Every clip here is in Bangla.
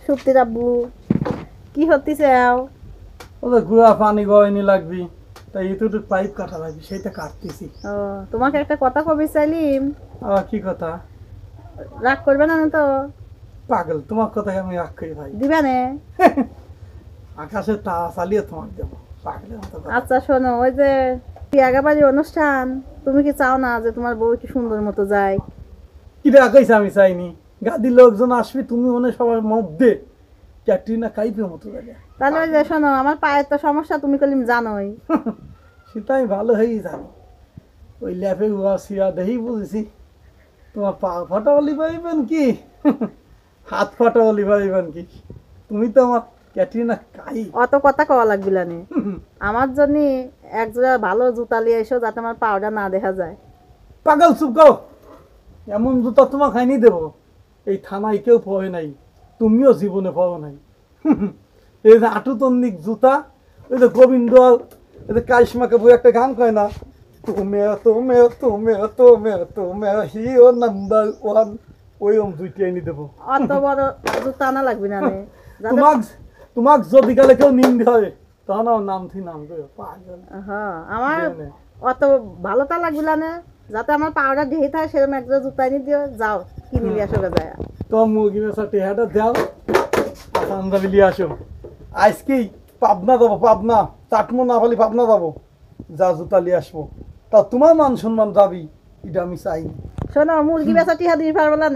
সুপ্তির আব্বু কি হতিছে? ওদের গুড়া পানি গয়নি লাগবি, তাই এতটুকু পাইপ কাটা লাগবে, সেইটা কাটতেছি। ও তোমাকে একটা কথা কবি চাইলিম, আবার কি কথা? রাগ করবে না তো? পাগল, তোমার কথাকে আমি রাগ করি ভাই? দিবে না? আকাশের তারা চালিয়ে তোমাকে দেবো, পাগলের মতো কথা। আচ্ছা শোনো, ওই যে বিয়াগা বাড়ির অনুষ্ঠান, তুমি কি চাও না যে তোমার বউ কি সুন্দর মতো যায়? কি রাখাইছে? আমি চাইনি। গাদির লোকজন আসবে, তুমি মনে হয় সবার মধ্যে ক্যাটরিনা কাইফের মতো লাগে। তাহলে ওই যে শোনো, আমার পায়ের তো সমস্যা, তুমি কলিম জানোই। সেটা আমি ভালো হয়েই জানি। ওই ল্যাপে উয়া সিয়া দেখেই বুঝেছি। তোমার পা ফাটাওয়ালি পাইবেন কি হাত ফাটাওয়ালি পাইবেন কি? তুমি তো আমার ক্যাটরিনা কাইফ। অত কথা কওয়া লাগবে না। আমার জন্য একজোড়া ভালো জুতা নিয়ে এসো, যাতে আমার পাউডার না দেখা যায়। পাগল চুপ করো। এমন জুতা তোমার খাইনি দেবো, এই থানায় কেউ পড়ে নাই, তুমিও জীবনে পড়ো নাই। এই যে আটুতন্দিক জুতা, ওই যে গোবিন্দ, এই যে কারিশমাকে বই একটা গান কয় না, তুমি তুমি তুমি তুমি তুমি হিও নাম্বার ওয়ান, ওই দুইটি এনে দেবো। অত বড় জুতা আনা লাগবে না। তোমাক তোমাক যদি গেলে কেউ নিন্দে হয়, তখন আমার নাম থি নাম করো পাগল। হ্যাঁ, আমার অত ভালো তা লাগবে না, যাতে আমার পাউডার ঢেকে থাকে সেরকম একজোড়া জুতা এনে দিও। যাও কিনে নিয়ে আসো যায়। তোমার মুরগি বেচা টেহাটা দাও, পাঞ্জাবি নিয়ে আসো। আজকেই পাবনা যাবো, পাবনা চাটমো না পালি পাবনা যাবো, যা জুতা নিয়ে আসবো। তা তোমার মান সম্মান যাবি, এটা আমি চাই। শোনো, মুরগি বেচা টিহা দিয়ে পারবো না।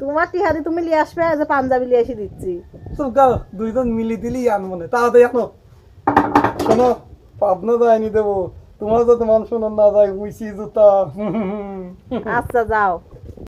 তোমার টিহা দিয়ে তুমি নিয়ে আসবে, যে পাঞ্জাবি নিয়ে এসে দিচ্ছি। চুকাও, দুইজন মিলি দিলি আনবো না, তাড়াতাড়ি আনো। শোনো, পাবনা যায়নি দেবো, তোমার যাতে মান সম্মান না যায়, মুইসি জুতা। আচ্ছা যাও।